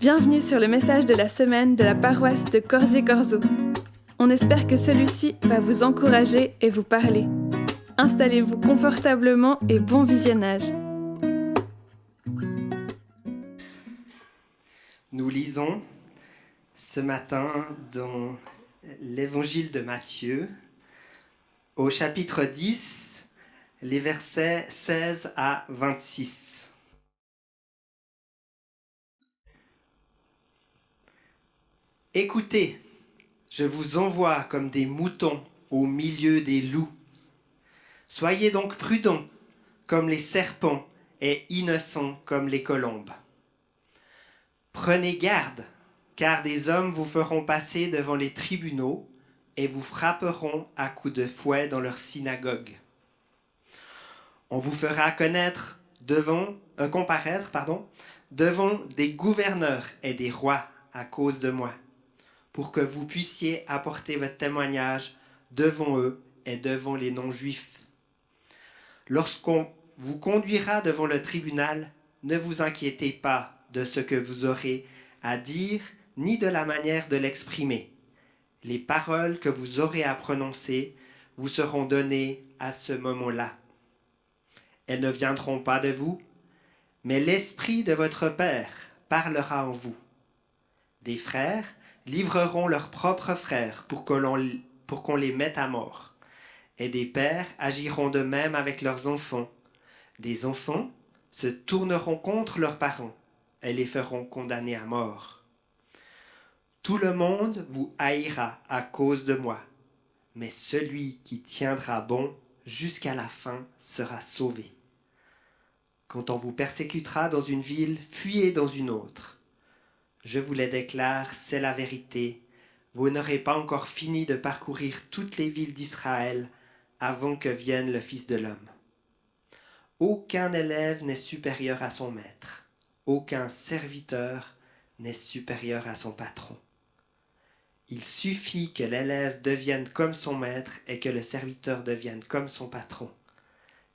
Bienvenue sur le message de la semaine de la paroisse de Corzier-Corzo. On espère que celui-ci va vous encourager et vous parler. Installez-vous confortablement et bon visionnage. Nous lisons ce matin dans l'évangile de Matthieu, au chapitre 10, les versets 16 à 26. Écoutez, je vous envoie comme des moutons au milieu des loups. Soyez donc prudents comme les serpents et innocents comme les colombes. Prenez garde, car des hommes vous feront passer devant les tribunaux et vous frapperont à coups de fouet dans leurs synagogues. On vous fera comparaître devant des gouverneurs et des rois à cause de moi, pour que vous puissiez apporter votre témoignage devant eux et devant les non-juifs. Lorsqu'on vous conduira devant le tribunal, ne vous inquiétez pas de ce que vous aurez à dire, ni de la manière de l'exprimer. Les paroles que vous aurez à prononcer vous seront données à ce moment-là. Elles ne viendront pas de vous, mais l'Esprit de votre Père parlera en vous. Des frères livreront leurs propres frères pour qu'on les mette à mort. Et des pères agiront de même avec leurs enfants. Des enfants se tourneront contre leurs parents et les feront condamner à mort. Tout le monde vous haïra à cause de moi, mais celui qui tiendra bon jusqu'à la fin sera sauvé. Quand on vous persécutera dans une ville, fuyez dans une autre. Je vous le déclare, c'est la vérité. Vous n'aurez pas encore fini de parcourir toutes les villes d'Israël avant que vienne le Fils de l'homme. Aucun élève n'est supérieur à son maître. Aucun serviteur n'est supérieur à son patron. Il suffit que l'élève devienne comme son maître et que le serviteur devienne comme son patron.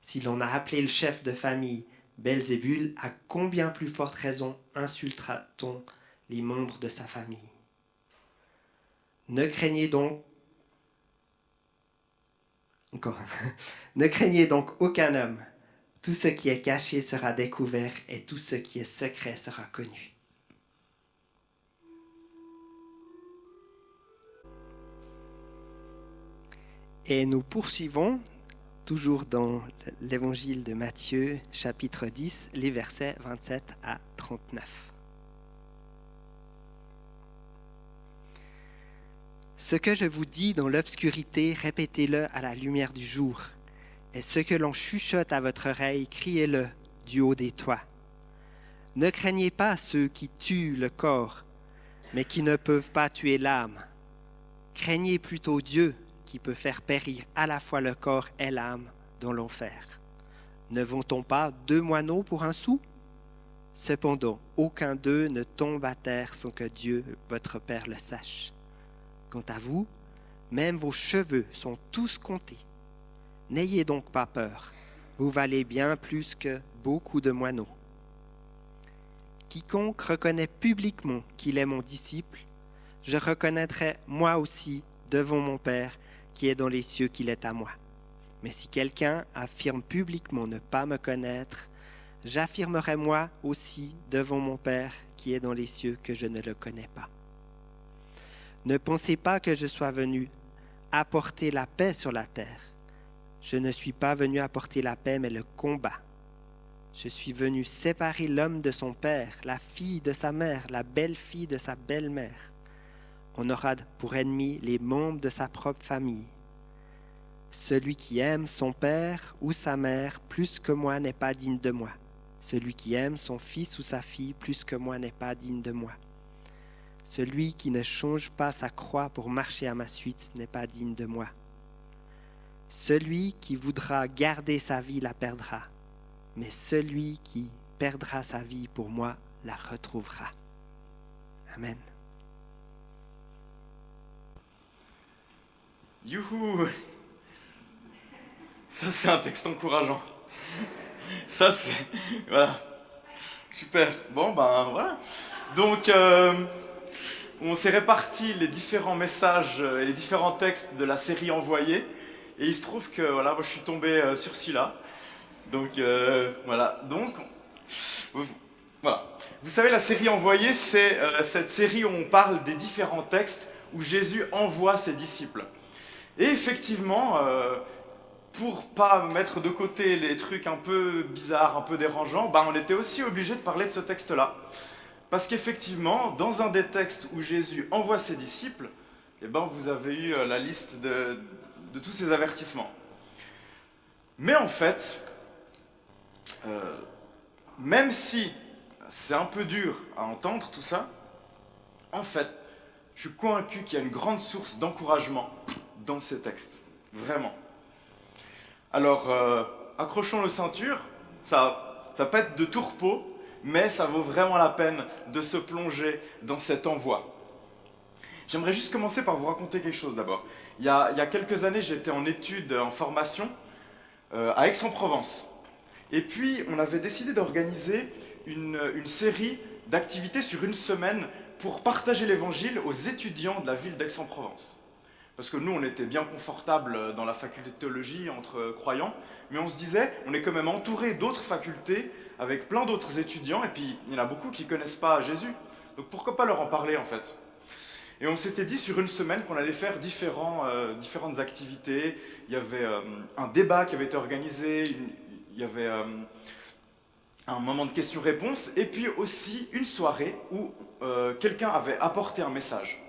Si l'on a appelé le chef de famille Belzébul, à combien plus forte raison insultera-t-on les membres de sa famille? Ne craignez donc aucun homme. Tout ce qui est caché sera découvert et tout ce qui est secret sera connu. Et nous poursuivons toujours dans l'évangile de Matthieu, chapitre 10, les versets 27 à 39. Ce que je vous dis dans l'obscurité, répétez-le à la lumière du jour. Et ce que l'on chuchote à votre oreille, criez-le du haut des toits. Ne craignez pas ceux qui tuent le corps, mais qui ne peuvent pas tuer l'âme. Craignez plutôt Dieu, qui peut faire périr à la fois le corps et l'âme dans l'enfer. Ne vend-on pas 2 moineaux pour un sou? Cependant, aucun d'eux ne tombe à terre sans que Dieu, votre Père, le sache. Quant à vous, même vos cheveux sont tous comptés. N'ayez donc pas peur, vous valez bien plus que beaucoup de moineaux. Quiconque reconnaît publiquement qu'il est mon disciple, je reconnaîtrai moi aussi devant mon Père qui est dans les cieux qu'il est à moi. Mais si quelqu'un affirme publiquement ne pas me connaître, j'affirmerai moi aussi devant mon Père qui est dans les cieux que je ne le connais pas. Ne pensez pas que je sois venu apporter la paix sur la terre. Je ne suis pas venu apporter la paix, mais le combat. Je suis venu séparer l'homme de son père, la fille de sa mère, la belle-fille de sa belle-mère. On aura pour ennemis les membres de sa propre famille. Celui qui aime son père ou sa mère plus que moi n'est pas digne de moi. Celui qui aime son fils ou sa fille plus que moi n'est pas digne de moi. Celui qui ne change pas sa croix pour marcher à ma suite n'est pas digne de moi. Celui qui voudra garder sa vie la perdra, mais celui qui perdra sa vie pour moi la retrouvera. Amen. Youhou! Ça, c'est un texte encourageant. Ça, c'est... Voilà. Super. Bon, ben, voilà. Donc, on s'est réparti les différents messages et les différents textes de la série envoyée. Et il se trouve que voilà, moi je suis tombé sur celui-là. Donc, voilà. Donc, voilà. Vous savez, la série envoyée, c'est cette série où on parle des différents textes où Jésus envoie ses disciples. Et effectivement, pour pas mettre de côté les trucs un peu bizarres, un peu dérangeants, on était aussi obligé de parler de ce texte-là. Parce qu'effectivement, dans un des textes où Jésus envoie ses disciples, vous avez eu la liste de tous ces avertissements. Mais en fait, même si c'est un peu dur à entendre tout ça, en fait, je suis convaincu qu'il y a une grande source d'encouragement dans ces textes. Vraiment. Alors, accrochons nos ceintures, ça peut être de tout repos, mais ça vaut vraiment la peine de se plonger dans cet envoi. J'aimerais juste commencer par vous raconter quelque chose d'abord. Il y a quelques années, j'étais en études, en formation, à Aix-en-Provence. Et puis, on avait décidé d'organiser une série d'activités sur une semaine pour partager l'évangile aux étudiants de la ville d'Aix-en-Provence. Parce que nous, on était bien confortables dans la faculté de théologie entre croyants, mais on se disait, on est quand même entouré d'autres facultés avec plein d'autres étudiants, et puis il y en a beaucoup qui ne connaissent pas Jésus. Donc pourquoi pas leur en parler en fait? Et on s'était dit sur une semaine qu'on allait faire différentes activités. Il y avait un débat qui avait été organisé, il y avait un moment de questions-réponses, et puis aussi une soirée où quelqu'un avait apporté un message.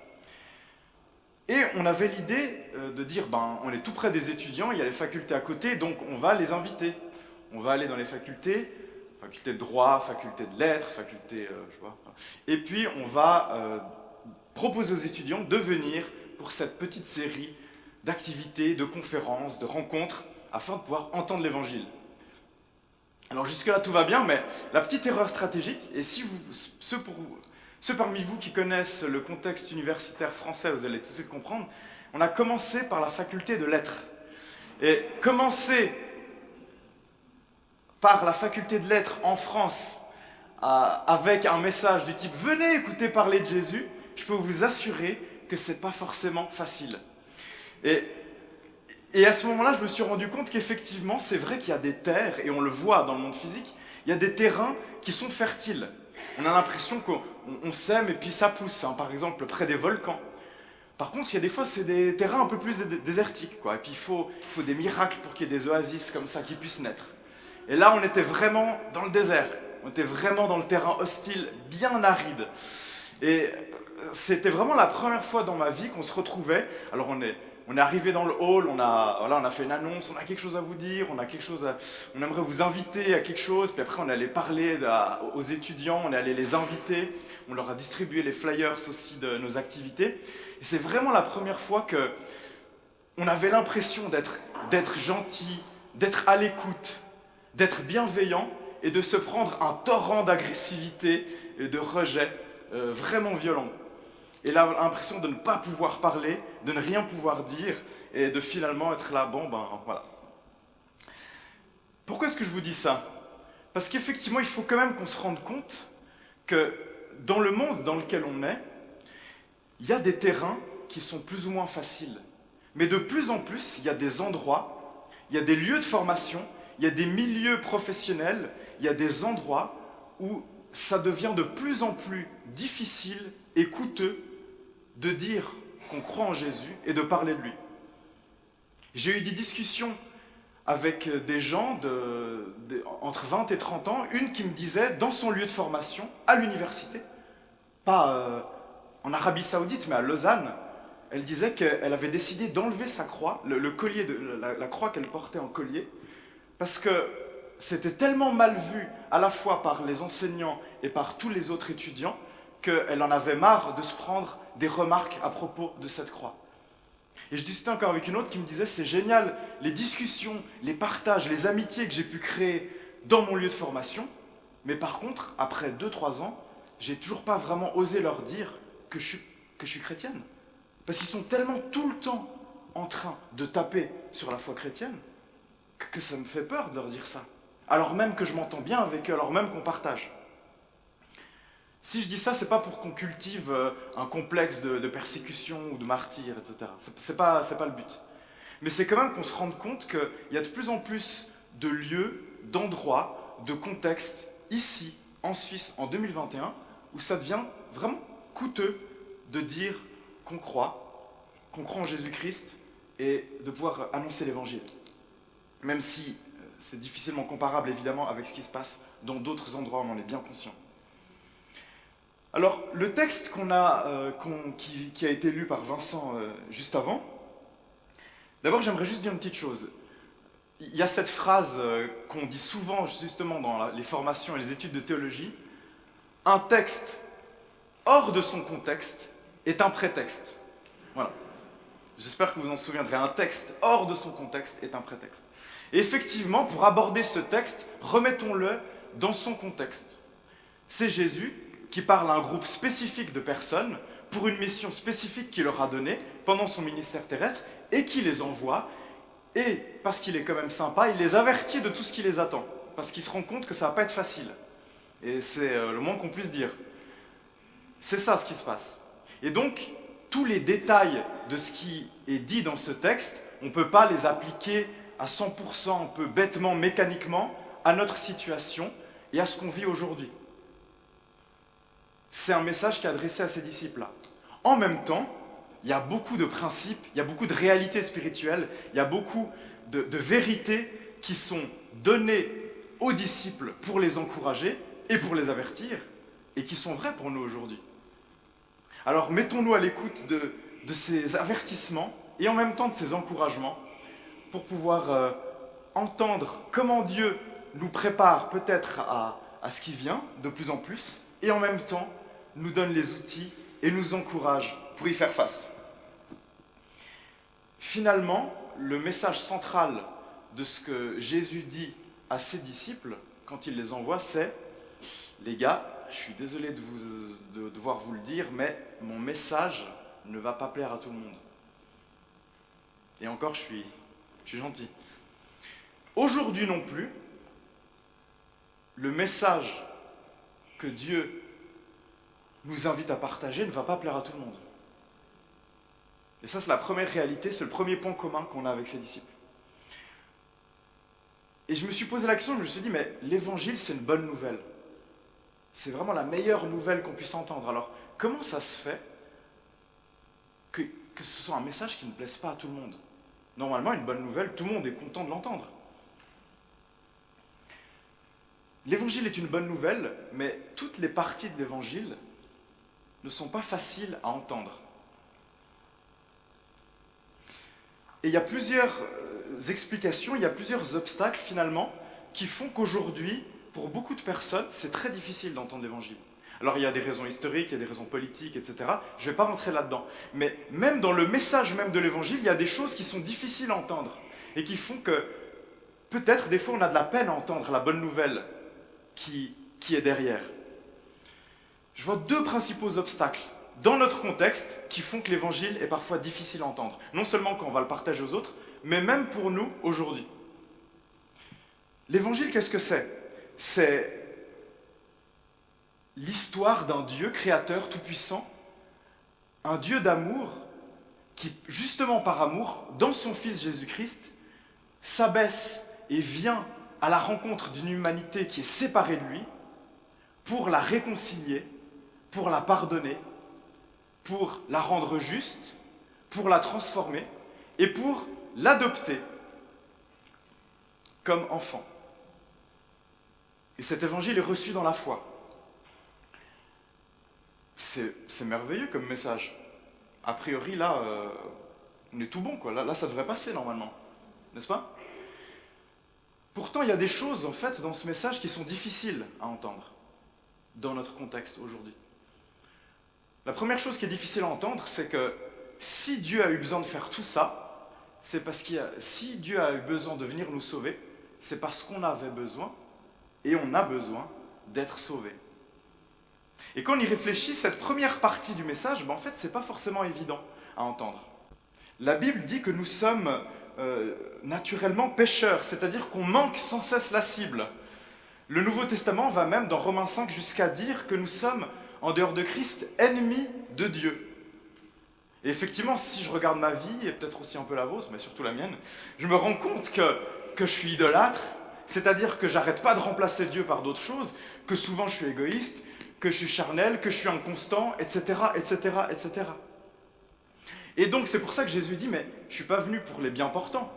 Et on avait l'idée de dire, on est tout près des étudiants, il y a les facultés à côté, donc on va les inviter. On va aller dans les faculté de droit, faculté de lettres, faculté, je sais pas. Et puis on va proposer aux étudiants de venir pour cette petite série d'activités, de conférences, de rencontres, afin de pouvoir entendre l'évangile. Alors jusque-là tout va bien, mais la petite erreur stratégique, et si ceux parmi vous qui connaissent le contexte universitaire français, vous allez tout de suite comprendre, on a commencé par la faculté de lettres. Et commencer par la faculté de lettres en France avec un message du type « Venez écouter parler de Jésus », je peux vous assurer que ce n'est pas forcément facile. Et à ce moment-là, je me suis rendu compte qu'effectivement, c'est vrai qu'il y a des terres, et on le voit dans le monde physique, il y a des terrains qui sont fertiles. On a l'impression qu'on sème et puis ça pousse, par exemple près des volcans. Par contre, il y a des fois, c'est des terrains un peu plus désertiques, quoi. Et puis il faut des miracles pour qu'il y ait des oasis comme ça qui puissent naître. Et là, on était vraiment dans le désert. On était vraiment dans le terrain hostile, bien aride. Et c'était vraiment la première fois dans ma vie qu'on se retrouvait. Alors on est arrivé dans le hall, on a fait une annonce, on a quelque chose à vous dire, on aimerait vous inviter à quelque chose, puis après on allait parler aux étudiants, on allait les inviter, on leur a distribué les flyers aussi de nos activités. Et c'est vraiment la première fois qu'on avait l'impression d'être gentil, d'être à l'écoute, d'être bienveillant et de se prendre un torrent d'agressivité et de rejet vraiment violent. Et là, l'impression de ne pas pouvoir parler, de ne rien pouvoir dire, et de finalement être là, voilà. Pourquoi est-ce que je vous dis ça? Parce qu'effectivement, il faut quand même qu'on se rende compte que dans le monde dans lequel on est, il y a des terrains qui sont plus ou moins faciles. Mais de plus en plus, il y a des endroits, il y a des lieux de formation, il y a des milieux professionnels, il y a des endroits où ça devient de plus en plus difficile et coûteux de dire qu'on croit en Jésus et de parler de lui. J'ai eu des discussions avec des gens entre 20 et 30 ans, une qui me disait, dans son lieu de formation, à l'université, pas en Arabie Saoudite, mais à Lausanne, elle disait qu'elle avait décidé d'enlever sa croix, le collier, la croix qu'elle portait en collier, parce que c'était tellement mal vu, à la fois par les enseignants et par tous les autres étudiants, qu'elle en avait marre de se prendre des remarques à propos de cette croix. Et je discutais encore avec une autre qui me disait, c'est génial, les discussions, les partages, les amitiés que j'ai pu créer dans mon lieu de formation, mais par contre, après 2-3 ans, j'ai toujours pas vraiment osé leur dire que je suis chrétienne. Parce qu'ils sont tellement tout le temps en train de taper sur la foi chrétienne que ça me fait peur de leur dire ça. Alors même que je m'entends bien avec eux, alors même qu'on partage. Si je dis ça, c'est pas pour qu'on cultive un complexe de persécution ou de martyr, etc. C'est pas le but. Mais c'est quand même qu'on se rende compte qu'il y a de plus en plus de lieux, d'endroits, de contextes, ici, en Suisse, en 2021, où ça devient vraiment coûteux de dire qu'on croit en Jésus-Christ et de pouvoir annoncer l'Évangile. Même si c'est difficilement comparable, évidemment, avec ce qui se passe dans d'autres endroits, on en est bien conscient. Alors, le texte qui a été lu par Vincent juste avant, d'abord, j'aimerais juste dire une petite chose. Il y a cette phrase qu'on dit souvent, justement, dans les formations et les études de théologie, un texte hors de son contexte est un prétexte. Voilà. J'espère que vous en souviendrez. Un texte hors de son contexte est un prétexte. Et effectivement, pour aborder ce texte, remettons-le dans son contexte. C'est Jésus qui parle à un groupe spécifique de personnes pour une mission spécifique qu'il leur a donnée pendant son ministère terrestre et qui les envoie. Et parce qu'il est quand même sympa, il les avertit de tout ce qui les attend. Parce qu'il se rend compte que ça ne va pas être facile. Et c'est le moins qu'on puisse dire. C'est ça ce qui se passe. Et donc, tous les détails de ce qui est dit dans ce texte, on ne peut pas les appliquer à 100%, un peu bêtement, mécaniquement, à notre situation et à ce qu'on vit aujourd'hui. C'est un message qui est adressé à ses disciples-là. En même temps, il y a beaucoup de principes, il y a beaucoup de réalités spirituelles, il y a beaucoup de vérités qui sont données aux disciples pour les encourager et pour les avertir, et qui sont vraies pour nous aujourd'hui. Alors mettons-nous à l'écoute de ces avertissements et en même temps de ces encouragements pour pouvoir entendre comment Dieu nous prépare peut-être à ce qui vient de plus en plus et en même temps nous donne les outils et nous encourage pour y faire face. Finalement, le message central de ce que Jésus dit à ses disciples quand il les envoie, c'est « Les gars, je suis désolé de devoir vous le dire, mais mon message ne va pas plaire à tout le monde. » Et encore, je suis gentil. Aujourd'hui non plus, le message que Dieu nous invite à partager ne va pas plaire à tout le monde. Et ça, c'est la première réalité, c'est le premier point commun qu'on a avec ses disciples. Et je me suis posé la question, je me suis dit, mais l'évangile, c'est une bonne nouvelle. C'est vraiment la meilleure nouvelle qu'on puisse entendre. Alors, comment ça se fait que ce soit un message qui ne plaise pas à tout le monde ? Normalement, une bonne nouvelle, tout le monde est content de l'entendre. L'évangile est une bonne nouvelle, mais toutes les parties de l'évangile ne sont pas faciles à entendre. Et il y a plusieurs explications, il y a plusieurs obstacles finalement qui font qu'aujourd'hui, pour beaucoup de personnes, c'est très difficile d'entendre l'évangile. Alors il y a des raisons historiques, il y a des raisons politiques, etc. Je ne vais pas rentrer là-dedans. Mais même dans le message même de l'évangile, il y a des choses qui sont difficiles à entendre et qui font que peut-être des fois on a de la peine à entendre la bonne nouvelle qui est derrière. Je vois deux principaux obstacles dans notre contexte qui font que l'évangile est parfois difficile à entendre. Non seulement quand on va le partager aux autres, mais même pour nous aujourd'hui. L'évangile, qu'est-ce que c'est ? C'est l'histoire d'un Dieu créateur tout-puissant, un Dieu d'amour qui, justement par amour, dans son Fils Jésus-Christ, s'abaisse et vient à la rencontre d'une humanité qui est séparée de lui pour la réconcilier, pour la pardonner, pour la rendre juste, pour la transformer et pour l'adopter comme enfant. Et cet évangile est reçu dans la foi. C'est merveilleux comme message. A priori, là, on est tout bon, quoi. Là, ça devrait passer normalement. N'est-ce pas ? Pourtant, il y a des choses, en fait, dans ce message qui sont difficiles à entendre dans notre contexte aujourd'hui. La première chose qui est difficile à entendre, c'est que si Dieu a eu besoin de faire tout ça, c'est parce si Dieu a eu besoin de venir nous sauver, c'est parce qu'on avait besoin, et on a besoin, d'être sauvé. Et quand on y réfléchit, cette première partie du message, en fait, c'est pas forcément évident à entendre. La Bible dit que nous sommes naturellement pécheurs, c'est-à-dire qu'on manque sans cesse la cible. Le Nouveau Testament va même, dans Romains 5, jusqu'à dire que nous sommes en dehors de Christ, ennemi de Dieu. Et effectivement, si je regarde ma vie, et peut-être aussi un peu la vôtre, mais surtout la mienne, je me rends compte que je suis idolâtre, c'est-à-dire que j'arrête pas de remplacer Dieu par d'autres choses, que souvent je suis égoïste, que je suis charnel, que je suis inconstant, etc., etc., etc. Et donc c'est pour ça que Jésus dit, mais je ne suis pas venu pour les bien portants,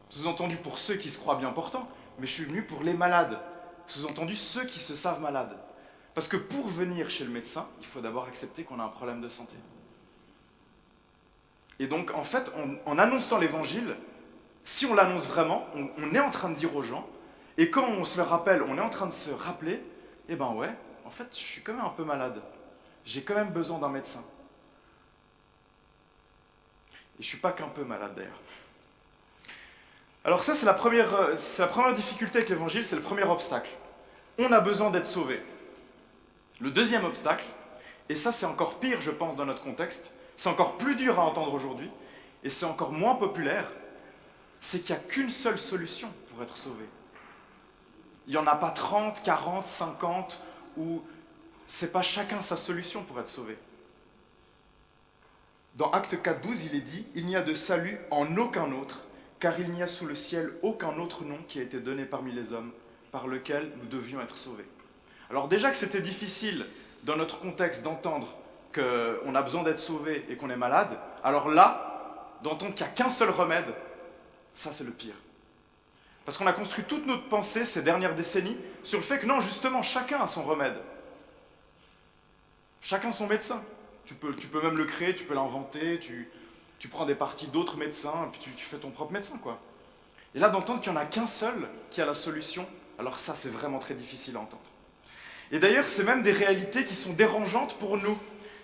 sous-entendu pour ceux qui se croient bien portants, mais je suis venu pour les malades, sous-entendu ceux qui se savent malades. Parce que pour venir chez le médecin, il faut d'abord accepter qu'on a un problème de santé. Et donc en fait, en annonçant l'évangile, si on l'annonce vraiment, on est en train de dire aux gens, et quand on se le rappelle, on est en train de se rappeler, eh ben ouais, en fait, je suis quand même un peu malade. J'ai quand même besoin d'un médecin. Et je ne suis pas qu'un peu malade d'ailleurs. Alors ça, c'est la première difficulté avec l'évangile, c'est le premier obstacle. On a besoin d'être sauvé. Le deuxième obstacle, et ça c'est encore pire je pense dans notre contexte, c'est encore plus dur à entendre aujourd'hui, et c'est encore moins populaire, c'est qu'il n'y a qu'une seule solution pour être sauvé. Il n'y en a pas 30, 40, 50, ou c'est pas chacun sa solution pour être sauvé. Dans Acte 4.12, il est dit « Il n'y a de salut en aucun autre, car il n'y a sous le ciel aucun autre nom qui a été donné parmi les hommes, par lequel nous devions être sauvés. » Alors déjà que c'était difficile, dans notre contexte, d'entendre qu'on a besoin d'être sauvé et qu'on est malade, alors là, d'entendre qu'il n'y a qu'un seul remède, ça c'est le pire. Parce qu'on a construit toute notre pensée ces dernières décennies sur le fait que non, justement, chacun a son remède. Chacun son médecin. Tu peux même le créer, tu peux l'inventer, tu prends des parties d'autres médecins, et puis tu fais ton propre médecin, quoi. Et là, d'entendre qu'il n'y en a qu'un seul qui a la solution, alors ça, c'est vraiment très difficile à entendre. Et d'ailleurs, c'est même des réalités qui sont dérangeantes pour nous.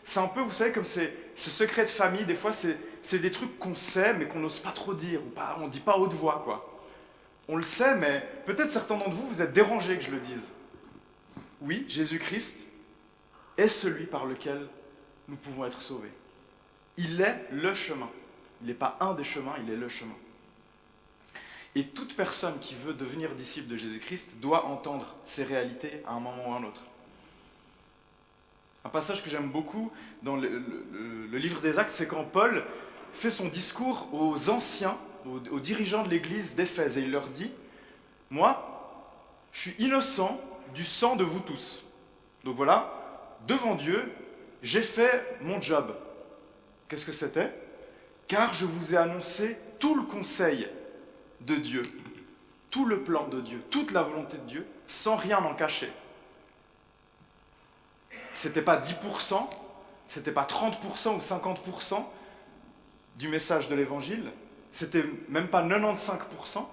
C'est un peu, vous savez, comme ce secret de famille, des fois, c'est des trucs qu'on sait, mais qu'on n'ose pas trop dire, ou pas, on ne dit pas à haute voix, quoi. On le sait, mais peut-être certains d'entre vous, vous êtes dérangés que je le dise. Oui, Jésus-Christ est celui par lequel nous pouvons être sauvés. Il est le chemin. Il n'est pas un des chemins, il est le chemin. Et toute personne qui veut devenir disciple de Jésus-Christ doit entendre ces réalités à un moment ou à un autre. Un passage que j'aime beaucoup dans le livre des Actes, c'est quand Paul fait son discours aux anciens, aux dirigeants de l'église d'Éphèse, et il leur dit « Moi, je suis innocent du sang de vous tous. Donc voilà, devant Dieu, j'ai fait mon job. Qu'est-ce que c'était? Car je vous ai annoncé tout le conseil de Dieu, tout le plan de Dieu, toute la volonté de Dieu, sans rien en cacher. C'était pas 10%, c'était pas 30% ou 50% du message de l'évangile, c'était même pas 95%,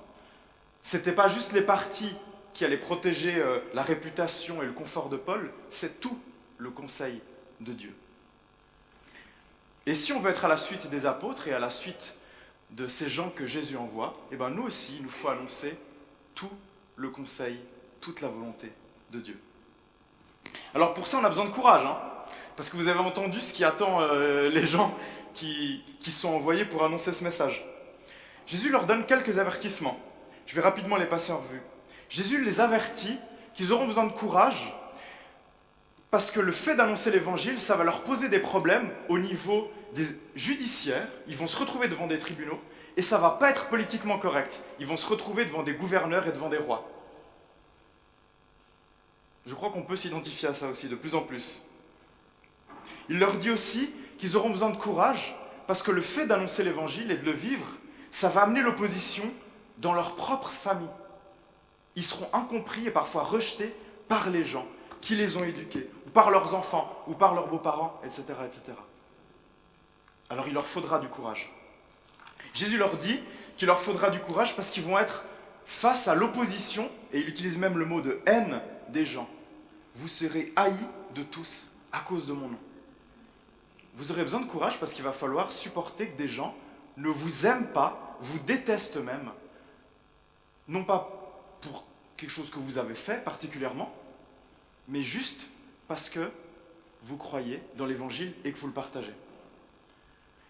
c'était pas juste les parties qui allaient protéger la réputation et le confort de Paul, c'est tout le conseil de Dieu. Et si on veut être à la suite des apôtres et à la suite de ces gens que Jésus envoie, eh ben nous aussi, il nous faut annoncer tout le conseil, toute la volonté de Dieu. Alors pour ça, on a besoin de courage, hein, parce que vous avez entendu ce qui attend les gens qui sont envoyés pour annoncer ce message. Jésus leur donne quelques avertissements. Je vais rapidement les passer en revue. Jésus les avertit qu'ils auront besoin de courage parce que le fait d'annoncer l'évangile, ça va leur poser des problèmes au niveau des judiciaires. Ils vont se retrouver devant des tribunaux et ça ne va pas être politiquement correct. Ils vont se retrouver devant des gouverneurs et devant des rois. Je crois qu'on peut s'identifier à ça aussi de plus en plus. Il leur dit aussi qu'ils auront besoin de courage parce que le fait d'annoncer l'évangile et de le vivre, ça va amener l'opposition dans leur propre famille. Ils seront incompris et parfois rejetés par les gens qui les ont éduqués, ou par leurs enfants, ou par leurs beaux-parents, etc., etc. Alors il leur faudra du courage. Jésus leur dit qu'il leur faudra du courage parce qu'ils vont être face à l'opposition, et il utilise même le mot de haine des gens. Vous serez haïs de tous à cause de mon nom. Vous aurez besoin de courage parce qu'il va falloir supporter que des gens ne vous aiment pas, vous détestent même, non pas pour quelque chose que vous avez fait particulièrement, mais juste parce que vous croyez dans l'évangile et que vous le partagez.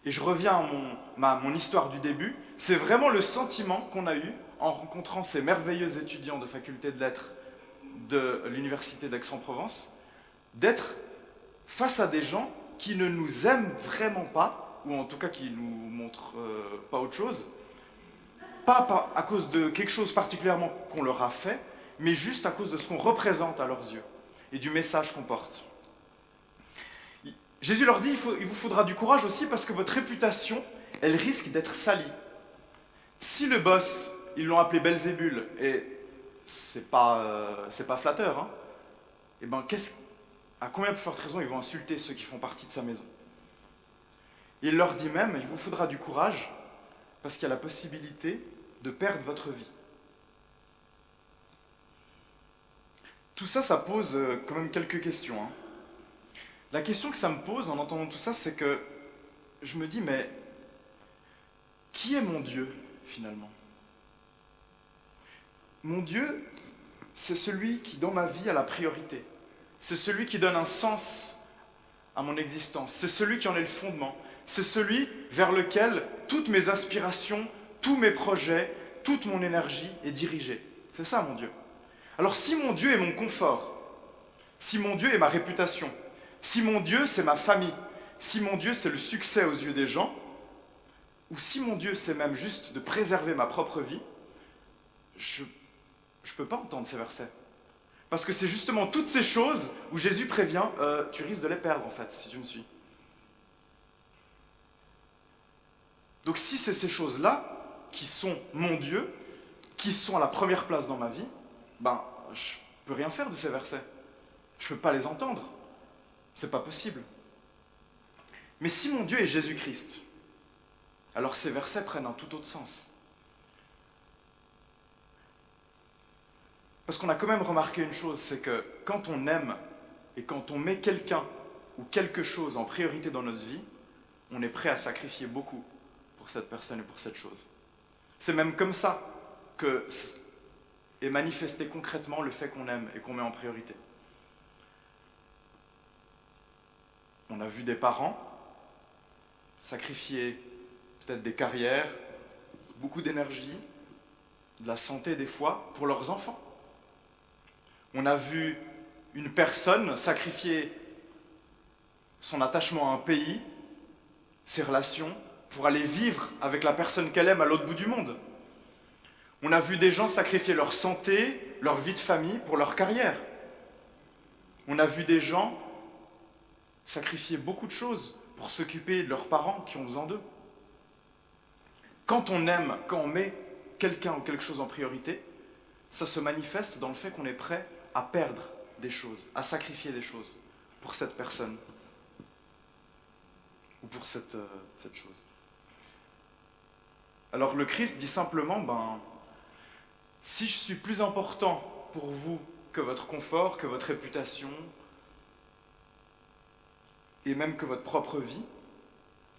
Et je reviens à mon histoire du début, c'est vraiment le sentiment qu'on a eu en rencontrant ces merveilleux étudiants de faculté de lettres de l'université d'Aix-en-Provence, d'être face à des gens qui ne nous aiment vraiment pas, ou en tout cas qui nous montrent pas autre chose, pas à cause de quelque chose particulièrement qu'on leur a fait, mais juste à cause de ce qu'on représente à leurs yeux et du message qu'on porte. Jésus leur dit, il vous faudra du courage aussi parce que votre réputation, elle risque d'être salie. Si le boss, ils l'ont appelé Belzébul, et c'est pas flatteur, hein, et ben à combien plus forte raison ils vont insulter ceux qui font partie de sa maison? Il leur dit même, il vous faudra du courage parce qu'il y a la possibilité de perdre votre vie. Tout ça, ça pose quand même quelques questions. Hein. La question que ça me pose en entendant tout ça, c'est que je me dis, mais qui est mon Dieu, finalement? Mon Dieu, c'est celui qui, dans ma vie, a la priorité. C'est celui qui donne un sens à mon existence. C'est celui qui en est le fondement. C'est celui vers lequel toutes mes aspirations, tous mes projets, toute mon énergie est dirigée. C'est ça, mon Dieu. Alors, si mon Dieu est mon confort, si mon Dieu est ma réputation, si mon Dieu, c'est ma famille, si mon Dieu, c'est le succès aux yeux des gens, ou si mon Dieu, c'est même juste de préserver ma propre vie, je ne peux pas entendre ces versets. Parce que c'est justement toutes ces choses où Jésus prévient, tu risques de les perdre en fait, si tu me suis. Donc si c'est ces choses-là qui sont mon Dieu, qui sont à la première place dans ma vie, ben, je ne peux rien faire de ces versets. Je ne peux pas les entendre. C'est pas possible. Mais si mon Dieu est Jésus-Christ, alors ces versets prennent un tout autre sens. Parce qu'on a quand même remarqué une chose, c'est que quand on aime et quand on met quelqu'un ou quelque chose en priorité dans notre vie, on est prêt à sacrifier beaucoup pour cette personne et pour cette chose. C'est même comme ça que est manifesté concrètement le fait qu'on aime et qu'on met en priorité. On a vu des parents sacrifier peut-être des carrières, beaucoup d'énergie, de la santé des fois, pour leurs enfants. On a vu une personne sacrifier son attachement à un pays, ses relations, pour aller vivre avec la personne qu'elle aime à l'autre bout du monde. On a vu des gens sacrifier leur santé, leur vie de famille pour leur carrière. On a vu des gens sacrifier beaucoup de choses pour s'occuper de leurs parents qui ont besoin d'eux. Quand on aime, quand on met quelqu'un ou quelque chose en priorité, ça se manifeste dans le fait qu'on est prêt à perdre des choses, à sacrifier des choses pour cette personne ou pour cette chose. Alors le Christ dit simplement, si je suis plus important pour vous que votre confort, que votre réputation, et même que votre propre vie,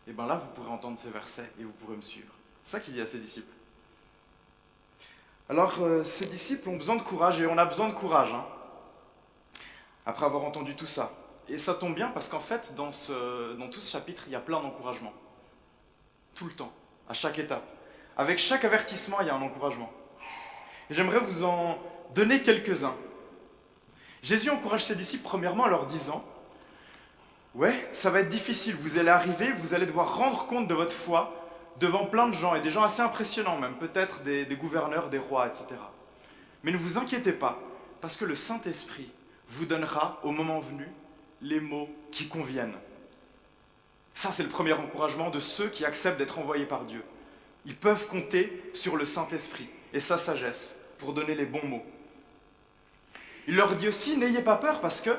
et là vous pourrez entendre ces versets et vous pourrez me suivre. C'est ça qu'il dit à ses disciples. Alors ces disciples ont besoin de courage et on a besoin de courage, hein, après avoir entendu tout ça. Et ça tombe bien parce qu'en fait, dans tout ce chapitre, il y a plein d'encouragements. Tout le temps, à chaque étape. Avec chaque avertissement, il y a un encouragement. Et j'aimerais vous en donner quelques-uns. Jésus encourage ses disciples premièrement en leur disant « Ouais, ça va être difficile, vous allez arriver, vous allez devoir rendre compte de votre foi devant plein de gens, et des gens assez impressionnants même, peut-être des gouverneurs, des rois, etc. Mais ne vous inquiétez pas, parce que le Saint-Esprit vous donnera, au moment venu, les mots qui conviennent. » Ça, c'est le premier encouragement de ceux qui acceptent d'être envoyés par Dieu. Ils peuvent compter sur le Saint-Esprit et sa sagesse pour donner les bons mots. Il leur dit aussi, n'ayez pas peur parce que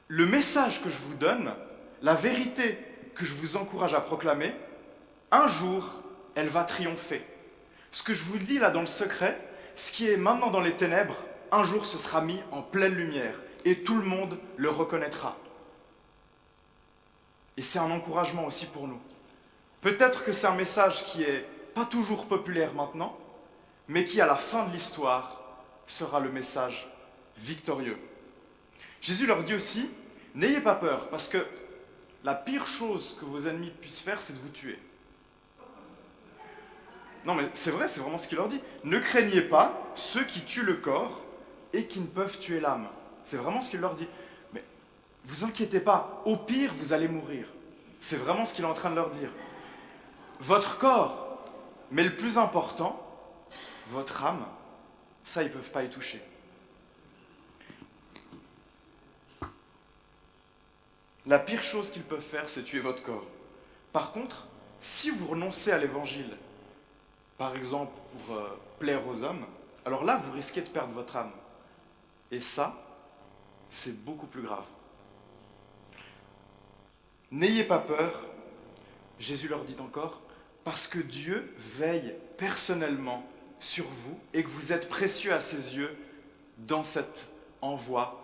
le message que je vous donne, la vérité que je vous encourage à proclamer, un jour, elle va triompher. Ce que je vous dis là dans le secret, ce qui est maintenant dans les ténèbres, un jour ce sera mis en pleine lumière et tout le monde le reconnaîtra. Et c'est un encouragement aussi pour nous. Peut-être que c'est un message qui n'est pas toujours populaire maintenant, mais qui à la fin de l'histoire sera le message victorieux. Jésus leur dit aussi, n'ayez pas peur, parce que la pire chose que vos ennemis puissent faire, c'est de vous tuer. Non mais c'est vrai, c'est vraiment ce qu'il leur dit. Ne craignez pas ceux qui tuent le corps et qui ne peuvent tuer l'âme. C'est vraiment ce qu'il leur dit. Mais Vous inquiétez pas, au pire, vous allez mourir. C'est vraiment ce qu'il est en train de leur dire. Votre corps, mais le plus important, votre âme, ça, ils ne peuvent pas y toucher. La pire chose qu'ils peuvent faire, c'est tuer votre corps. Par contre, si vous renoncez à l'évangile, par exemple pour plaire aux hommes, alors là, vous risquez de perdre votre âme. Et ça, c'est beaucoup plus grave. N'ayez pas peur, Jésus leur dit encore, parce que Dieu veille personnellement sur vous et que vous êtes précieux à ses yeux dans cet envoi,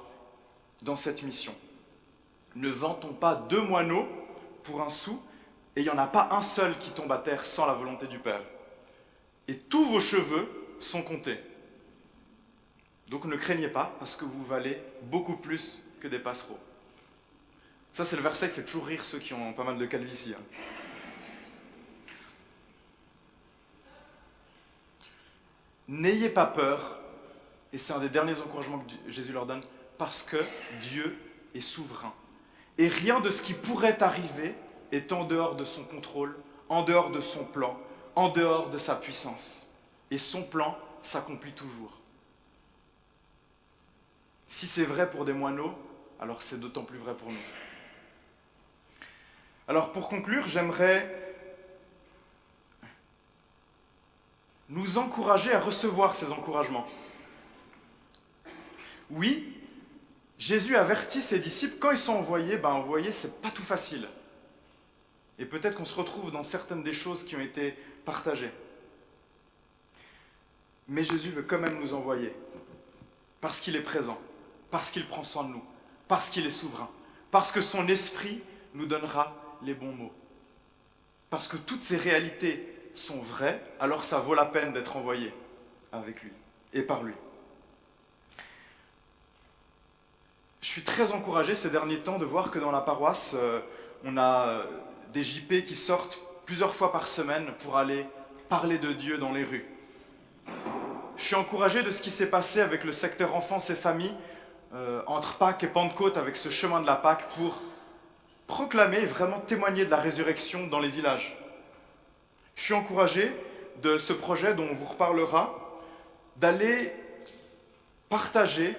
dans cette mission. Ne vantons pas 2 moineaux pour un sou, et il n'y en a pas un seul qui tombe à terre sans la volonté du Père. Et tous vos cheveux sont comptés. Donc ne craignez pas, parce que vous valez beaucoup plus que des passereaux. Ça, c'est le verset qui fait toujours rire ceux qui ont pas mal de calvitie. N'ayez pas peur, et c'est un des derniers encouragements que Jésus leur donne, parce que Dieu est souverain. Et rien de ce qui pourrait arriver est en dehors de son contrôle, en dehors de son plan, en dehors de sa puissance. Et son plan s'accomplit toujours. Si c'est vrai pour des moineaux, alors c'est d'autant plus vrai pour nous. Alors pour conclure, j'aimerais nous encourager à recevoir ces encouragements. Oui, Jésus avertit ses disciples, quand ils sont envoyés, c'est pas tout facile. Et peut-être qu'on se retrouve dans certaines des choses qui ont été partagées. Mais Jésus veut quand même nous envoyer, parce qu'il est présent, parce qu'il prend soin de nous, parce qu'il est souverain, parce que son esprit nous donnera les bons mots. Parce que toutes ces réalités sont vraies, alors ça vaut la peine d'être envoyé avec lui et par lui. Je suis très encouragé ces derniers temps de voir que dans la paroisse, on a des JP qui sortent plusieurs fois par semaine pour aller parler de Dieu dans les rues. Je suis encouragé de ce qui s'est passé avec le secteur enfance et famille entre Pâques et Pentecôte, avec ce chemin de la Pâque, pour proclamer et vraiment témoigner de la résurrection dans les villages. Je suis encouragé de ce projet dont on vous reparlera, d'aller partager,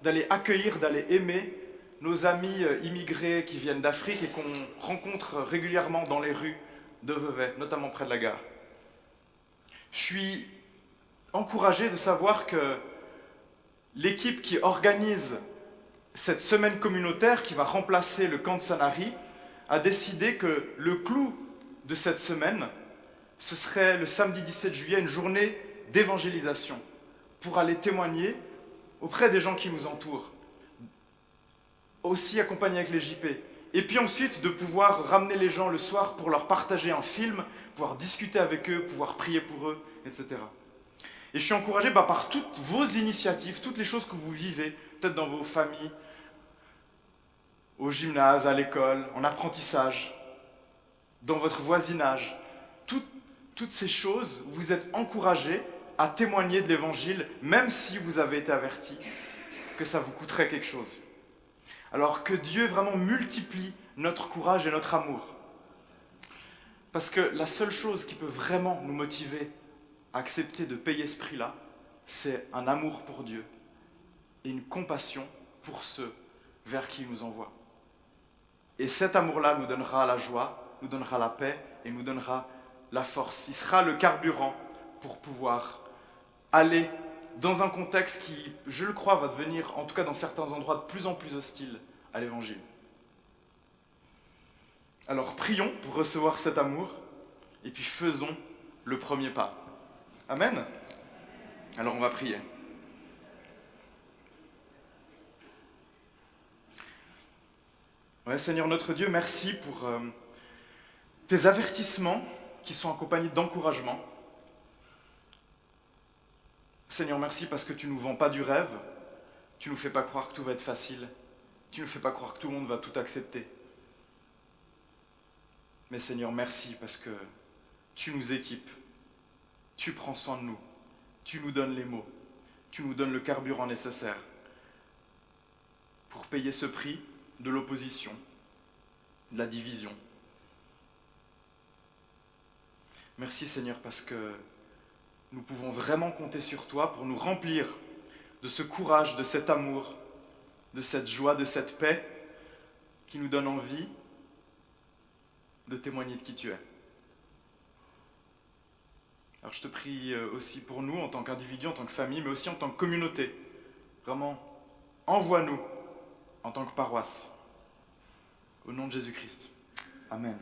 d'aller accueillir, d'aller aimer nos amis immigrés qui viennent d'Afrique et qu'on rencontre régulièrement dans les rues de Vevey, notamment près de la gare. Je suis encouragé de savoir que l'équipe qui organise cette semaine communautaire qui va remplacer le camp de Sanary a décidé que le clou de cette semaine, ce serait le samedi 17 juillet, une journée d'évangélisation pour aller témoigner auprès des gens qui nous entourent, aussi accompagnés avec les JP. Et puis ensuite de pouvoir ramener les gens le soir pour leur partager un film, pouvoir discuter avec eux, pouvoir prier pour eux, etc. Et je suis encouragé par toutes vos initiatives, toutes les choses que vous vivez, peut-être dans vos familles, au gymnase, à l'école, en apprentissage, dans votre voisinage. Toutes ces choses, vous êtes encouragés à témoigner de l'Évangile, même si vous avez été avertis que ça vous coûterait quelque chose. Alors que Dieu vraiment multiplie notre courage et notre amour. Parce que la seule chose qui peut vraiment nous motiver à accepter de payer ce prix-là, c'est un amour pour Dieu et une compassion pour ceux vers qui il nous envoie. Et cet amour-là nous donnera la joie, nous donnera la paix et nous donnera la force. Il sera le carburant pour pouvoir aller dans un contexte qui, je le crois, va devenir, en tout cas dans certains endroits, de plus en plus hostile à l'Évangile. Alors prions pour recevoir cet amour et puis faisons le premier pas. Amen. Alors on va prier. Ouais, Seigneur notre Dieu, merci pour tes avertissements qui sont accompagnés d'encouragement. Seigneur, merci parce que tu ne nous vends pas du rêve, tu ne nous fais pas croire que tout va être facile, tu ne nous fais pas croire que tout le monde va tout accepter. Mais Seigneur, merci parce que tu nous équipes, tu prends soin de nous, tu nous donnes les mots, tu nous donnes le carburant nécessaire pour payer ce prix, de l'opposition, de la division. Merci Seigneur parce que nous pouvons vraiment compter sur toi pour nous remplir de ce courage, de cet amour, de cette joie, de cette paix qui nous donne envie de témoigner de qui tu es. Alors je te prie aussi pour nous en tant qu'individus, en tant que famille, mais aussi en tant que communauté. Vraiment, envoie-nous en tant que paroisse. Au nom de Jésus-Christ. Amen.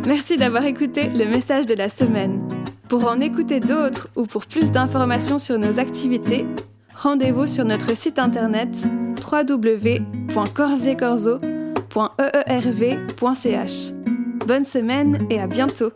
Merci d'avoir écouté le message de la semaine. Pour en écouter d'autres ou pour plus d'informations sur nos activités, rendez-vous sur notre site internet www.corziecorzo.eerv.ch. Bonne semaine et à bientôt!